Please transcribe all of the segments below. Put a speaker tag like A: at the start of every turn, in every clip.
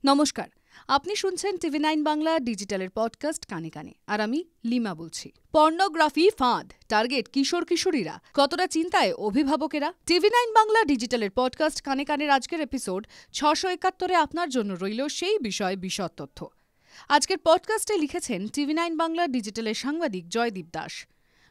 A: নমস্কার, আপনি শুনছেন TV9 বাংলা ডিজিটালের পডকাস্ট কানে কানে। আর আমি লিমা বলছি। পর্নোগ্রাফি ফাঁদ, টার্গেট কিশোর কিশোরীরা, কতটা চিন্তায় অভিভাবকেরা। TV9 বাংলা ডিজিটালের পডকাস্ট কানে কানের আজকের এপিসোড 671-এ আপনার জন্য রইল সেই বিষয়ে বিশদ তথ্য। আজকের পডকাস্টে লিখেছেন TV9 বাংলা ডিজিটালের সাংবাদিক জয়দীপ দাস।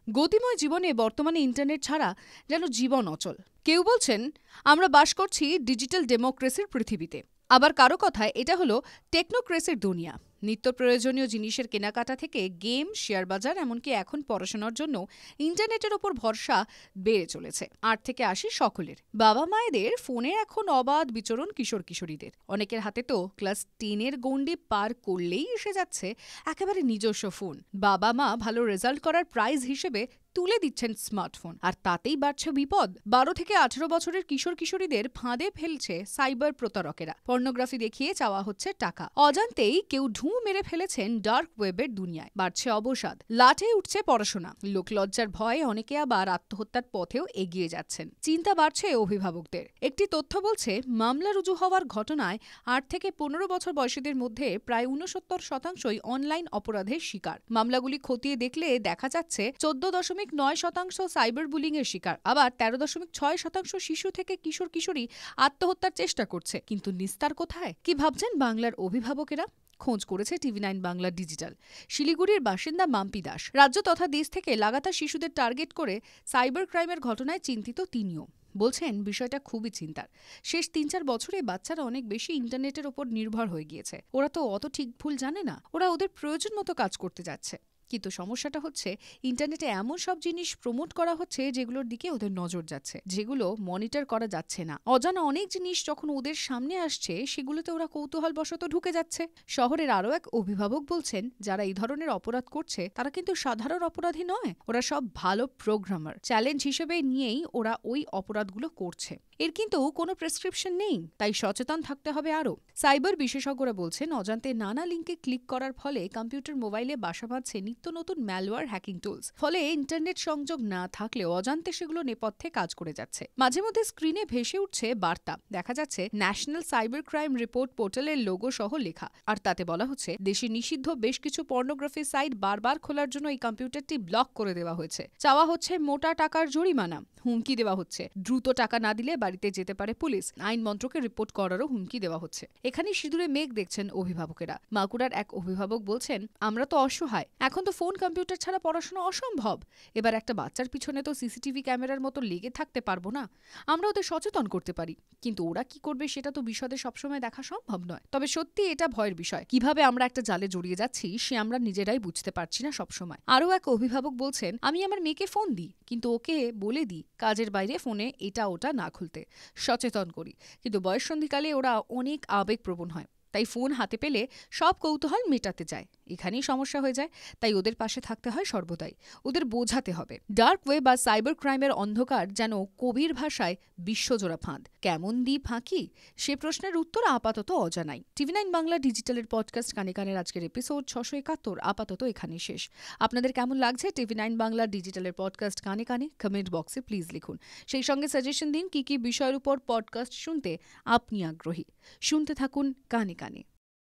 A: গতিময় জীবনে বর্তমানে ইন্টারনেট ছাড়া যেন জীবন অচল। কেউ বলছেন আমরা বাস করছি ডিজিটাল ডেমোক্রেসির পৃথিবীতে, আবার কারো কথায় এটা হলো টেকনোক্রেসির দুনিয়া। নিত্য প্রয়োজনীয় জিনিসের কেনাকাটা থেকে গেম, শেয়ার বাজার, এমনকি এখন পড়াশোনার জন্য ইন্টারনেটের ওপর ভরসা বেড়ে চলেছে 8 থেকে 80 সকলের। বাবা মায়েদের ফোনে এখন অবাধ বিচরণ কিশোর কিশোরীদের। অনেকের হাতে তো ক্লাস 10-এর গণ্ডি পার করলেই এসে যাচ্ছে একেবারে নিজস্ব ফোন। বাবা মা ভালো রেজাল্ট করার প্রাইজ হিসেবে তুলে দিচ্ছেন স্মার্টফোন, আর তাতেই বাড়ছে বিপদ। 12 থেকে 18 বছরের কিশোর কিশোরীদের ফাঁদে ফেলছে সাইবার প্রতারকেরা। পর্নোগ্রাফি দেখিয়ে চাওয়া হচ্ছে টাকা। অজান্তেই কেউ ঢুঁ মেরে ফেলেছেন ডার্ক ওয়েবের দুনিয়ায়। বাড়ছে অবসাদ, লাটে উঠছে পড়াশোনা। লোকলজ্জার ভয়ে অনেকে আবার আত্মহত্যার পথেও এগিয়ে যাচ্ছেন। চিন্তা বাড়ছে অভিভাবকদের। একটি তথ্য বলছে, মামলা রুজু হওয়ার ঘটনায় 8 থেকে 15 বছর বয়সীদের মধ্যে প্রায় 69% অনলাইন অপরাধের শিকার। মামলাগুলি খতিয়ে দেখলে দেখা যাচ্ছে 14.9% সাইবার বুলিং এর শিকার। আবার 13.6% শিশু থেকে কিশোর কিশোরী আত্মহত্যার চেষ্টা করছে। কিন্তু নিস্তার কোথায়? কি ভাবছেন বাংলার অভিভাবকেরা? খোঁজ করেছে TV9 বাংলা ডিজিটাল। শিলিগুড়ির বাসিন্দা মাম্পি দাস রাজ্য তথা দেশ থেকে লাগাতার শিশুদের টার্গেট করে সাইবার ক্রাইমের ঘটনায় চিন্তিত তিনিও। বলছেন বিষয়টা খুবই চিন্তার। শেষ 3-4 বছরে বাচ্চারা অনেক বেশি ইন্টারনেটের ওপর নির্ভর হয়ে গিয়েছে। ওরা তো অত ঠিক ভুল জানে না, ওরা ওদের প্রয়োজন মতো কাজ করতে যাচ্ছে। কিন্তু সমস্যাটা হচ্ছে, ইন্টারনেটে এমন সব জিনিস প্রমোট করা হচ্ছে যেগুলোর দিকে ওদের নজর যাচ্ছে, যেগুলো মনিটর করা যাচ্ছে না। অজানা অনেক জিনিস যখন ওদের সামনে আসছে, সেগুলোতে ওরা কৌতূহলবশত ঢুকে যাচ্ছে। শহরের আরও এক অভিভাবক বলছেন, যারা এই ধরনের অপরাধ করছে তারা কিন্তু সাধারণ অপরাধী নয়, ওরা সব ভালো প্রোগ্রামার। চ্যালেঞ্জ হিসেবে নিয়েই ওরা ওই অপরাধগুলো করছে। এর কিন্তু কোনো প্রেসক্রিপশন নেই, তাই সচেতন থাকতে হবে আরও। সাইবার বিশেষজ্ঞরা বলছেন, অজান্তে নানা লিঙ্কে ক্লিক করার ফলে কম্পিউটার, মোবাইলে বাসা বাঁধছে নিত্য নতুন ম্যালওয়্যার হ্যাকিং টুলস। ফলে ইন্টারনেট সংযোগ না থাকলেও অজান্তে সেগুলো নেপথ্যে কাজ করে যাচ্ছে। মাঝে মধ্যে স্ক্রিনে ভেসে উঠছে বার্তা, দেখা যাচ্ছে ন্যাশনাল সাইবার ক্রাইম রিপোর্ট পোর্টালের লোগো সহ লেখা। আর তাতে বলা হচ্ছে, দেশে নিষিদ্ধ বেশ কিছু পর্নোগ্রাফি সাইট বারবার খোলার জন্য এই কম্পিউটারটি ব্লক করে দেওয়া হয়েছে। চাওয়া হচ্ছে মোটা টাকার জরিমানা। হুমকি দেওয়া হচ্ছে, দ্রুত টাকা না দিলে বাড়িতে যেতে পারে পুলিশ। আইন মন্ত্রকে রিপোর্ট করারও হুমকি দেওয়া হচ্ছে। এখানেই সিঁদুরে মেঘ দেখছেন অভিভাবকেরা। বাঁকুড়ার এক অভিভাবক বলছেন, আমরা তো অসহায়, এখন তো ফোন কম্পিউটার ছাড়া পড়াশোনা অসম্ভব। এবার একটা বাচ্চার পিছনে তো সিসিটিভি ক্যামেরার মতো লেগে থাকতে পারবো না। আমরা ওদের সচেতন করতে পারি, কিন্তু ওরা কি করবে সেটা তো বিশদে সবসময় দেখা সম্ভব নয়। তবে সত্যি এটা ভয়ের বিষয়, কিভাবে আমরা একটা জালে জড়িয়ে যাচ্ছি সে আমরা নিজেরাই বুঝতে পারছি না সবসময়। আরও এক অভিভাবক বলছেন, আমি আমার মেয়েকে ফোন দিই, কিন্তু ওকে বলে দিই কাজের বাইরে ফোনে এটা ওটা না খুলতে, সচেতন করি। কিন্তু বয়ঃসন্ধিকালে ওরা অনেক আবেগপ্রবণ হয়, তাই ফোন হাতে পেলে সব কৌতূহল মেটাতে চায়। এখানেই সমস্যা হয়ে যায়। তাই ওদের পাশে থাকতে হয় সর্বদাই, ওদের বোঝাতে হবে ডার্ক ওয়েব বা সাইবার ক্রাইমের অন্ধকার যেন কবির ভাষায় বিশ্বজোড়া ফাঁদ। কেমন দ্বীপ ফাঁকি, সে প্রশ্নের উত্তর আপাতত অজানাই। TV9 বাংলা ডিজিটালের পডকাস্ট কানে কানের আজকের এপিসোড 671 আপাতত এখানেই শেষ। আপনাদের কেমন লাগছে TV9 বাংলা ডিজিটালের পডকাস্ট কানে কানে? কমেন্ট বক্সে প্লিজ লিখুন। সেই সঙ্গে সাজেশন দিন কি কি বিষয়ের উপর পডকাস্ট শুনতে আপনি আগ্রহী। শুনতে থাকুন কানে কানে।